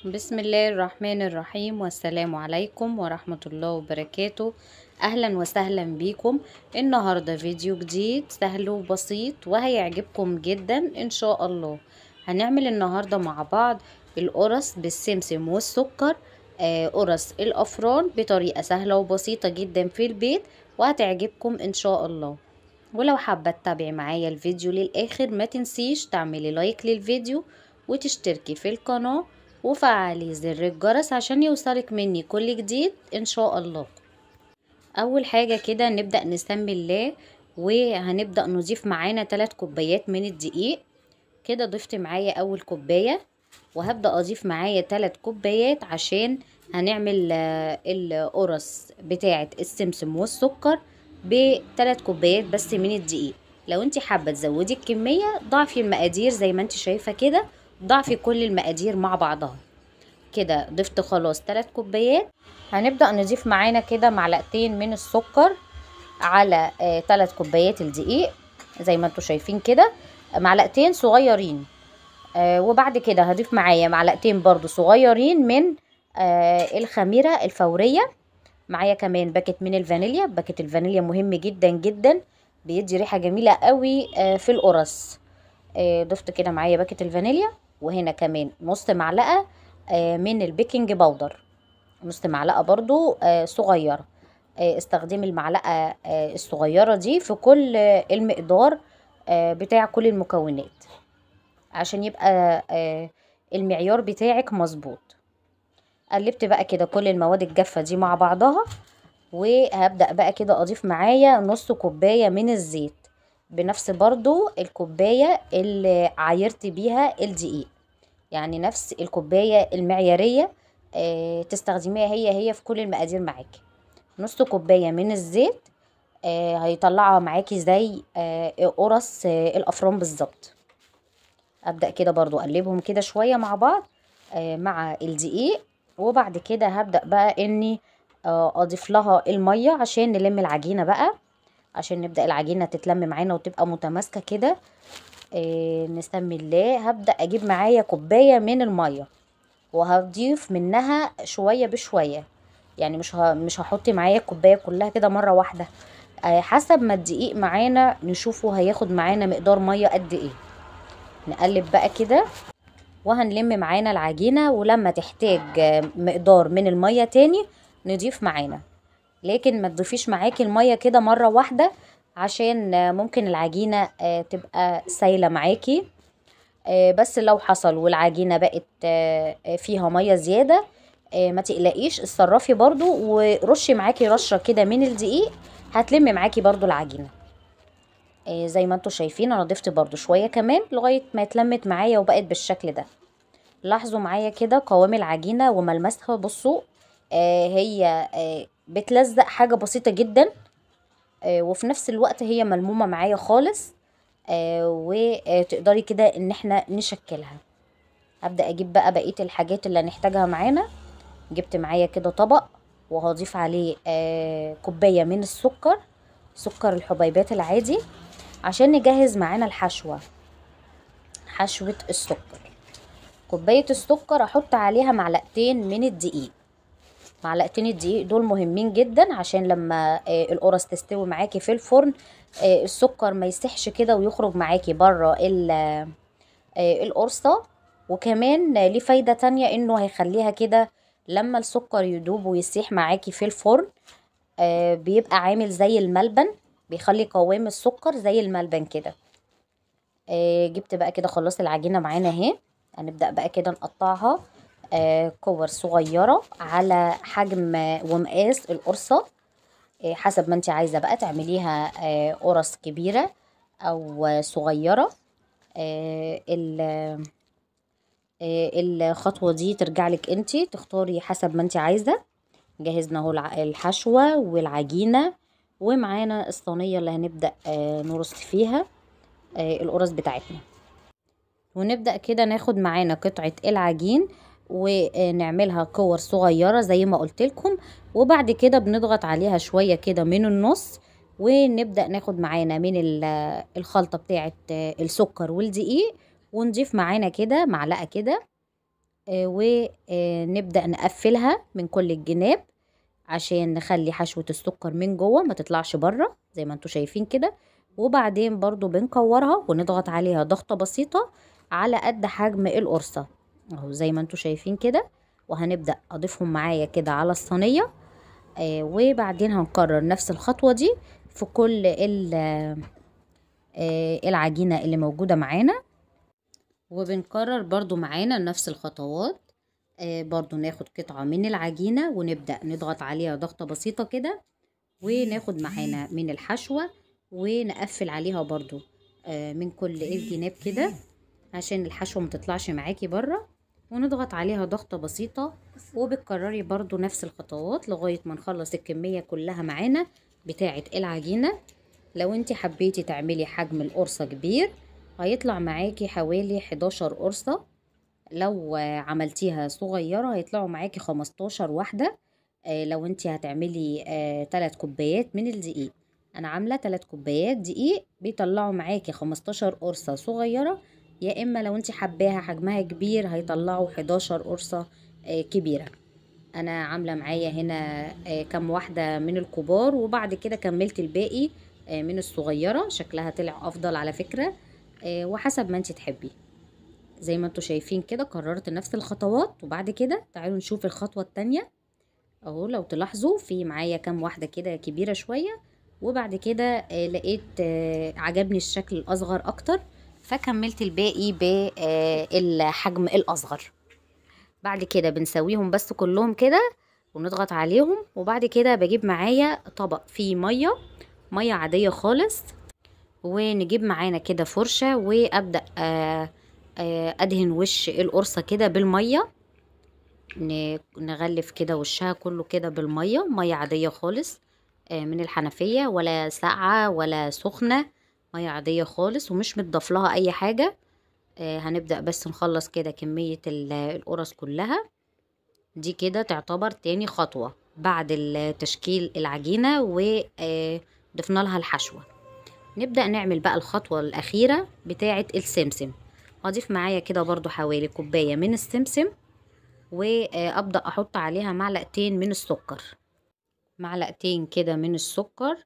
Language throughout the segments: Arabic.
بسم الله الرحمن الرحيم، والسلام عليكم ورحمة الله وبركاته. أهلا وسهلا بيكم. النهاردة فيديو جديد سهل وبسيط وهيعجبكم جدا إن شاء الله. هنعمل النهاردة مع بعض القرص بالسمسم والسكر، قرص الأفران بطريقة سهلة وبسيطة جدا في البيت، وهتعجبكم إن شاء الله. ولو حابة تتابعي معايا الفيديو للآخر ما تنسيش تعملي لايك للفيديو وتشتركي في القناة وفعلي زر الجرس عشان يوصلك مني كل جديد ان شاء الله. اول حاجة كده نبدأ نسمي الله، وهنبدأ نضيف معانا 3 كوبايات من الدقيق. كده ضفت معايا اول كوباية، وهبدأ اضيف معايا 3 كوبايات عشان هنعمل القرص بتاعة السمسم والسكر ب3 كوبايات بس من الدقيق. لو انت حابة تزودي الكمية ضعفي المقادير زي ما انت شايفة كده، ضعفي كل المقادير مع بعضها. كده ضفت خلاص 3 كوبايات. هنبدأ نضيف معانا كده معلقتين من السكر على 3 كوبايات الدقيق زي ما انتوا شايفين كده، معلقتين صغيرين. وبعد كده هضيف معايا معلقتين برضو صغيرين من الخميرة الفورية. معايا كمان باكت من الفانيليا. باكت الفانيليا مهم جدا جدا، بيدي ريحة جميلة قوي في القرص. ضفت كده معايا باكت الفانيليا، وهنا كمان نص معلقة من البيكنج باودر، نص معلقة برضو صغيرة. استخدمي المعلقة الصغيرة دي في كل المقدار بتاع كل المكونات عشان يبقى المعيار بتاعك مظبوط. قلبت بقى كده كل المواد الجافة دي مع بعضها، وهبدأ بقى كده اضيف معايا نص كوباية من الزيت، بنفس برضو الكوباية اللي عايرت بيها الدقيق، يعني نفس الكوباية المعيارية تستخدميها هي في كل المقادير معاكي. نص كوباية من الزيت هيطلعها معاكي زي قرص الأفران بالظبط. أبدأ كده برضو أقلبهم كده شوية مع بعض مع الدقيق، وبعد كده هبدأ بقى إني أضيف لها المية عشان نلم العجينة بقى، عشان نبدأ العجينة تتلم معانا وتبقى متماسكة كده. نسمي الله. هبدأ أجيب معايا كوباية من المية، وهضيف منها شوية بشوية، يعني مش هحط معايا الكوباية كلها كده مرة واحدة. حسب ما الدقيق معانا نشوفه هياخد معانا مقدار مية قد ايه. نقلب بقى كده وهنلم معانا العجينة، ولما تحتاج مقدار من المية تاني نضيف معانا. لكن ما تضيفيش معاكي المية كده مرة واحدة، عشان ممكن العجينة تبقى سايلة معاكي. بس لو حصل والعجينة بقت فيها مية زيادة ما تقلقيش، اتصرفي برضو ورشي معاكي رشة كده من الدقيق هتلم معاكي برضو العجينة. زي ما انتوا شايفين انا ضفت برضو شوية كمان لغاية ما اتلمت معايا وبقت بالشكل ده. لاحظوا معايا كده قوام العجينة وملمسها، بصوا هي بتلزق حاجة بسيطة جدا، وفي نفس الوقت هي ملمومة معايا خالص، وتقدري كده ان احنا نشكلها. هبدأ اجيب بقى بقية الحاجات اللي هنحتاجها معانا. جبت معايا كده طبق، وهضيف عليه كوباية من السكر، سكر الحبيبات العادي، عشان نجهز معانا الحشوة، حشوة السكر. كوباية السكر احط عليها معلقتين من الدقيق. معلقتين الدقيق دول مهمين جدا عشان لما القرص تستوي معاكي في الفرن السكر ما يسحش كده ويخرج معاكي بره القرصة. وكمان ليه فايدة تانية، انه هيخليها كده لما السكر يدوب ويسيح معاكي في الفرن بيبقى عامل زي الملبن، بيخلي قوام السكر زي الملبن كده. جبت بقى كده خلاص العجينة معانا اهي. هنبدأ بقى كده نقطعها كور صغيرة على حجم ومقاس القرصة، حسب ما انت عايزة بقى تعمليها قرص كبيرة او صغيرة. الخطوة دي ترجعلك انتي تختاري حسب ما انتي عايزة. جهزنا اهو الحشوة والعجينة، ومعانا الصينية اللي هنبدأ نرص فيها القرص بتاعتنا. ونبدأ كده ناخد معانا قطعة العجين ونعملها كور صغيرة زي ما قلت لكم، وبعد كده بنضغط عليها شوية كده من النص، ونبدأ ناخد معانا من الخلطة بتاعة السكر والدقيق، ونضيف معانا كده معلقة كده ونبدأ نقفلها من كل الجناب عشان نخلي حشوة السكر من جوه ما تطلعش بره زي ما انتوا شايفين كده. وبعدين برضو بنكورها ونضغط عليها ضغطة بسيطة على قد حجم القرصة اهو زي ما انتوا شايفين كده. وهنبدأ اضيفهم معايا كده على الصينية. وبعدين هنكرر نفس الخطوة دي في كل العجينة اللي موجودة معانا. وبنكرر برضو معانا نفس الخطوات. برضو ناخد قطعة من العجينة ونبدأ نضغط عليها ضغطة بسيطة كده، وناخد معانا من الحشوة ونقفل عليها برضو من كل الجناب كده عشان الحشوة متطلعش معاكي بره، ونضغط عليها ضغطة بسيطة. وبتكرري برضو نفس الخطوات لغاية ما نخلص الكمية كلها معانا بتاعة العجينة. لو انت حبيتي تعملي حجم القرصة كبير هيطلع معاكي حوالي 11 قرصة، لو عملتيها صغيرة هيطلعوا معاكي 15 واحدة. لو انت هتعملي 3 كوبايات من الدقيق، انا عاملة 3 كوبايات دقيق بيطلعوا معاكي 15 قرصة صغيرة. يا اما لو انت حباها حجمها كبير هيطلعوا 11 قرصة كبيرة. انا عاملة معايا هنا كام واحدة من الكبار، وبعد كده كملت الباقي من الصغيرة. شكلها طلع افضل على فكرة، وحسب ما انت تحبي. زي ما انتوا شايفين كده كررت نفس الخطوات. وبعد كده تعالوا نشوف الخطوة التانية اهو. لو تلاحظوا في معايا كام واحدة كده كبيرة شوية، وبعد كده لقيت عجبني الشكل الاصغر اكتر فكملت الباقي بالحجم الاصغر. بعد كده بنسويهم بس كلهم كده ونضغط عليهم. وبعد كده بجيب معايا طبق فيه مية عادية خالص، ونجيب معانا كده فرشة وابدأ ادهن وش القرصة كده بالمية. نغلف كده وشها كله كده بالمية، مية عادية خالص من الحنفية، ولا ساقعة ولا سخنة، مية عادية خالص ومش متضاف لها اي حاجة. هنبدأ بس نخلص كده كمية القرص كلها. دي كده تعتبر تاني خطوة بعد تشكيل العجينة وضفنا لها الحشوة. نبدأ نعمل بقى الخطوة الأخيرة بتاعة السمسم. هضيف معايا كده برضو حوالي كوباية من السمسم، وأبدأ أحط عليها معلقتين من السكر، معلقتين كده من السكر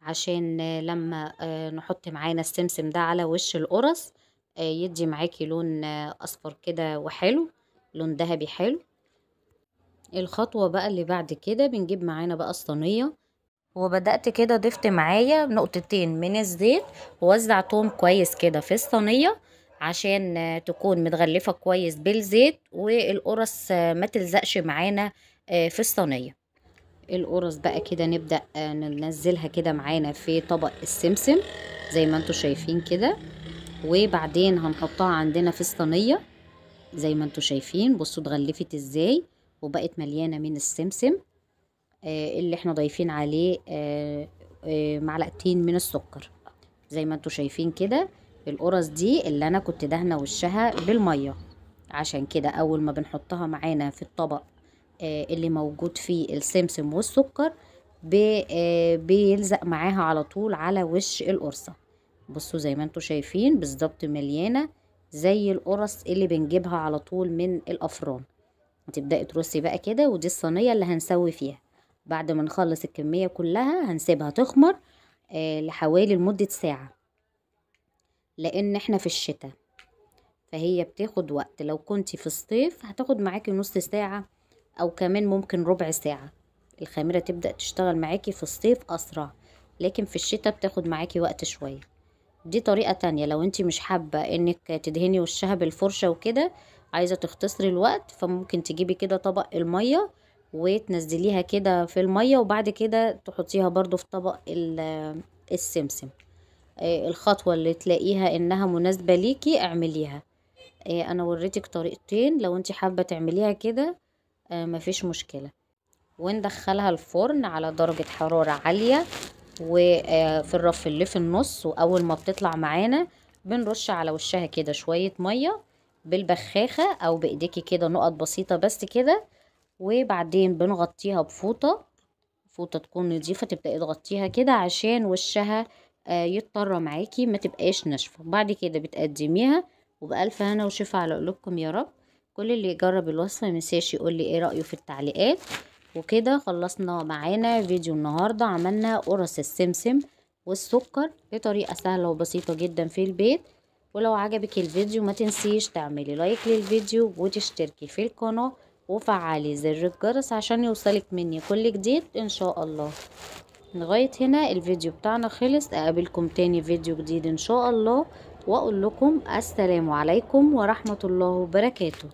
عشان لما نحط معانا السمسم ده على وش القرص يدي معاكي لون أصفر كده وحلو، لون ذهبي حلو. الخطوة بقى اللي بعد كده بنجيب معانا بقى الصينية، وبدأت كده ضفت معايا نقطتين من الزيت ووزعتهم كويس كده في الصينية عشان تكون متغلفة كويس بالزيت والقرص ما تلزقش معانا في الصينية. القرص بقى كده نبدأ ننزلها كده معانا في طبق السمسم زي ما انتوا شايفين كده، وبعدين هنحطها عندنا في الصينية زي ما انتوا شايفين. بصوا اتغلفت ازاي وبقت مليانة من السمسم اللي احنا ضايفين عليه معلقتين من السكر زي ما انتوا شايفين كده. القرص دي اللي انا كنت دهنه وشها بالميه، عشان كده اول ما بنحطها معانا في الطبق اللي موجود فيه السمسم والسكر بيلزق معاها على طول على وش القرصه. بصوا زي ما انتوا شايفين بالظبط مليانه زي القرص اللي بنجيبها على طول من الافران. هتبدأي ترصي بقى كده، ودي الصينيه اللي هنسوي فيها. بعد ما نخلص الكمية كلها هنسيبها تخمر لحوالي لمدة ساعة، لان احنا في الشتاء فهي بتاخد وقت. لو كنتي في الصيف هتاخد معاكي نص ساعة او كمان ممكن ربع ساعة. الخميرة تبدأ تشتغل معاكي في الصيف اسرع، لكن في الشتاء بتاخد معاكي وقت شوية. دي طريقة تانية لو انتي مش حابة انك تدهني وشها بالفرشة وكده، عايزة تختصري الوقت، فممكن تجيبي كده طبق المية وتنزليها كده في المية، وبعد كده تحطيها برضو في طبق السمسم. الخطوة اللي تلاقيها انها مناسبة ليكي اعمليها. انا وريتك طريقتين، لو انتي حابة تعمليها كده مفيش مشكلة. وندخلها الفرن على درجة حرارة عالية وفي الرف اللي في النص. واول ما بتطلع معانا بنرش على وشها كده شوية مية بالبخاخة او بايديكي كده نقط بسيطة بس كده، وبعدين بنغطيها بفوطة، فوطة تكون نظيفة تبدأي تغطيها كده عشان وشها يضطر معاكي ما تبقاش ناشفة. بعد كده بتقدميها وبألف هنا وشفا على قلوبكم يا رب. كل اللي يجرب الوصفة منساش يقول لي ايه رأيه في التعليقات. وكده خلصنا معانا فيديو النهاردة. عملنا قرص السمسم والسكر بطريقة سهلة وبسيطة جدا في البيت. ولو عجبك الفيديو ما تنسيش تعملي لايك للفيديو وتشتركي في القناة وفعلي زر الجرس عشان يوصلك مني كل جديد ان شاء الله. لغاية هنا الفيديو بتاعنا خلص. اقابلكم تاني فيديو جديد ان شاء الله، واقول لكم السلام عليكم ورحمة الله وبركاته.